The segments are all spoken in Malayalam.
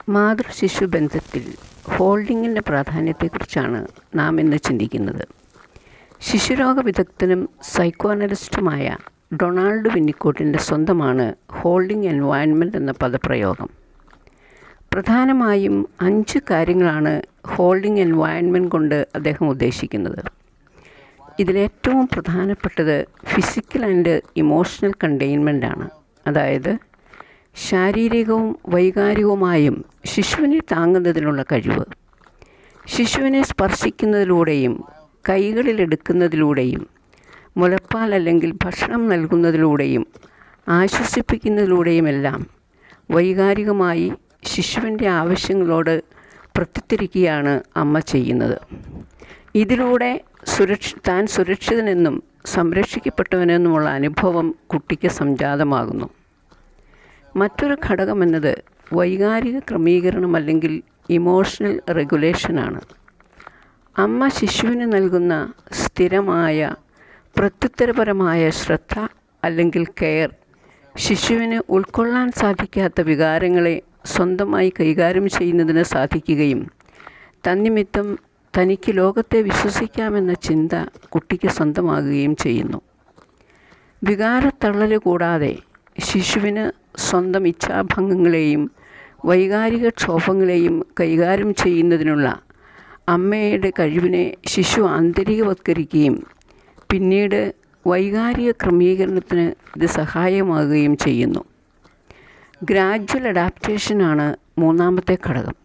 മാതൃശിശു ബന്ധത്തിൽ ഹോൾഡിങ്ങിൻ്റെ പ്രാധാന്യത്തെക്കുറിച്ചാണ് നാം ഇന്ന് ചിന്തിക്കുന്നത്. ശിശുരോഗ വിദഗ്ധനും സൈക്കോ അനലിസ്റ്റുമായ ഡൊണാൾഡ് വിന്നിക്കോട്ടിൻ്റെ സ്വന്തമാണ് ഹോൾഡിംഗ് എൻവയൺമെൻറ്റ് എന്ന പദപ്രയോഗം. പ്രധാനമായും 5 കാര്യങ്ങളാണ് ഹോൾഡിംഗ് എൻവയൺമെൻറ്റ് കൊണ്ട് അദ്ദേഹം ഉദ്ദേശിക്കുന്നത്. ഇതിലേറ്റവും പ്രധാനപ്പെട്ടത് ഫിസിക്കൽ ആൻഡ് ഇമോഷണൽ കണ്ടെയ്ൻമെൻ്റ് ആണ്. അതായത് ശാരീരികവും വൈകാരികവുമായും ശിശുവിനെ താങ്ങുന്നതിനുള്ള കഴിവ്. ശിശുവിനെ സ്പർശിക്കുന്നതിലൂടെയും കൈകളിലെടുക്കുന്നതിലൂടെയും മുലപ്പാൽ അല്ലെങ്കിൽ ഭക്ഷണം നൽകുന്നതിലൂടെയും ആശ്വസിപ്പിക്കുന്നതിലൂടെയുമെല്ലാം വൈകാരികമായി ശിശുവിൻ്റെ ആവശ്യങ്ങളോട് പ്രത്യുത്തരിക്കുകയാണ് അമ്മ ചെയ്യുന്നത്. ഇതിലൂടെ താൻ സുരക്ഷിതനെന്നും സംരക്ഷിക്കപ്പെട്ടവനെന്നുമുള്ള അനുഭവം കുട്ടിക്ക് സംജാതമാകുന്നു. മറ്റൊരു ഘടകമെന്നത് വൈകാരിക ക്രമീകരണം അല്ലെങ്കിൽ ഇമോഷണൽ റെഗുലേഷനാണ്. അമ്മ ശിശുവിന് നൽകുന്ന സ്ഥിരമായ പ്രത്യുത്തരപരമായ ശ്രദ്ധ അല്ലെങ്കിൽ കെയർ ശിശുവിന് ഉൾക്കൊള്ളാൻ സാധിക്കാത്ത വികാരങ്ങളെ സ്വന്തമായി കൈകാര്യം ചെയ്യുന്നതിന് സാധിക്കുകയും തന്നിമിത്തം തനിക്ക് ലോകത്തെ വിശ്വസിക്കാമെന്ന ചിന്ത കുട്ടിക്ക് സ്വന്തമാകുകയും ചെയ്യുന്നു. വികാരത്തള്ളൽ കൂടാതെ ശിശുവിന് സ്വന്തം ഇച്ഛാഭംഗങ്ങളെയും വൈകാരിക ക്ഷോഭങ്ങളെയും കൈകാര്യം ചെയ്യുന്നതിനുള്ള അമ്മയുടെ കഴിവിനെ ശിശു ആന്തരികവത്കരിക്കുകയും പിന്നീട് വൈകാരിക ക്രമീകരണത്തിന് ഇത് സഹായമാകുകയും ചെയ്യുന്നു. ഗ്രാജ്വൽ അഡാപ്റ്റേഷനാണ് മൂന്നാമത്തെ ഘടകം.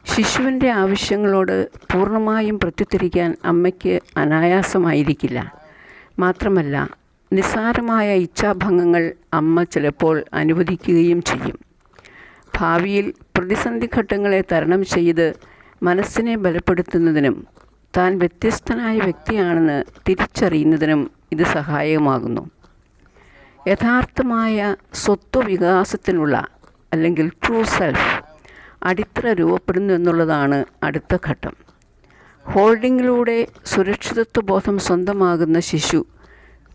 ശിശുവിൻ്റെ ആവശ്യങ്ങളോട് പൂർണ്ണമായും പ്രത്യുത്തരിക്കാൻ അമ്മയ്ക്ക് അനായാസമായിരിക്കില്ല. മാത്രമല്ല, നിസ്സാരമായ ഇച്ഛാഭംഗങ്ങൾ അമ്മ ചിലപ്പോൾ അനുവദിക്കുകയും ചെയ്യും. ഭാവിയിൽ പ്രതിസന്ധി ഘട്ടങ്ങളെ തരണം ചെയ്ത് മനസ്സിനെ ബലപ്പെടുത്തുന്നതിനും താൻ വ്യത്യസ്തനായ വ്യക്തിയാണെന്ന് തിരിച്ചറിയുന്നതിനും ഇത് സഹായകമാകുന്നു. യഥാർത്ഥമായ സ്വത്വവികാസത്തിനുള്ള അല്ലെങ്കിൽ ട്രൂ സെൽഫ് അടിത്തറ രൂപപ്പെടുന്നു എന്നുള്ളതാണ് അടുത്ത ഘട്ടം. ഹോൾഡിങ്ങിലൂടെ സുരക്ഷിതത്വ ബോധം സ്വന്തമാകുന്ന ശിശു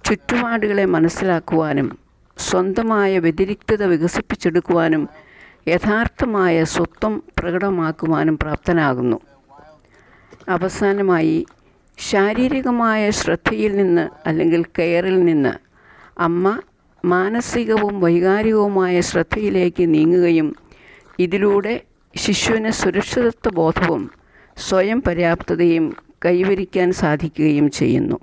ചുറ്റുപാടുകളെ മനസ്സിലാക്കുവാനും സ്വന്തമായ വ്യതിരിക്തത വികസിപ്പിച്ചെടുക്കുവാനും യഥാർത്ഥമായ സ്വത്വം പ്രകടമാക്കുവാനും പ്രാപ്തനാകുന്നു. അവസാനമായി, ശാരീരികമായ ശ്രദ്ധയിൽ നിന്ന് അല്ലെങ്കിൽ കെയറിൽ നിന്ന് അമ്മ മാനസികവും വൈകാരികവുമായ ശ്രദ്ധയിലേക്ക് നീങ്ങുകയും ഇതിലൂടെ ശിശുവിന് സുരക്ഷിതത്വ ബോധവും സ്വയം പര്യാപ്തതയും കൈവരിക്കാൻ സാധിക്കുകയും ചെയ്യുന്നു.